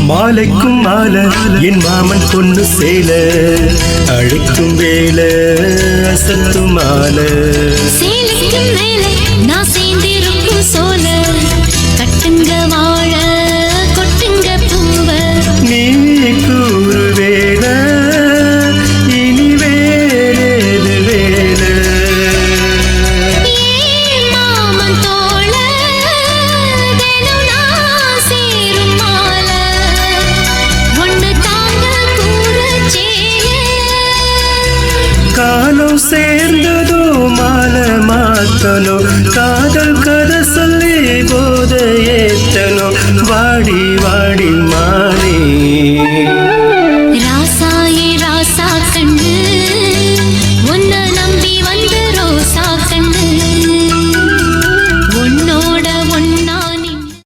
மாலைக்கும் மாலை என் மாமன் பொண்ணு சேல அழைக்கும் வேலை அசத்து மாலை சேலைக்கும் மேலே நான் சேர்ந்திருக்கும் சோல கட்டுங்க வாழ கொட்டுங்க பூவ நீ கூறு வேலை இனி வேறேது வேலை ஏன் மாமன் தோள தினம் நான் சேரும் மாலை ஒன்று தாங்க கூற காலம் சேர்ந்ததோ மாலை மாத்தனோ காதல் கதை சொல்லி போத ஏத்தனோ வாடி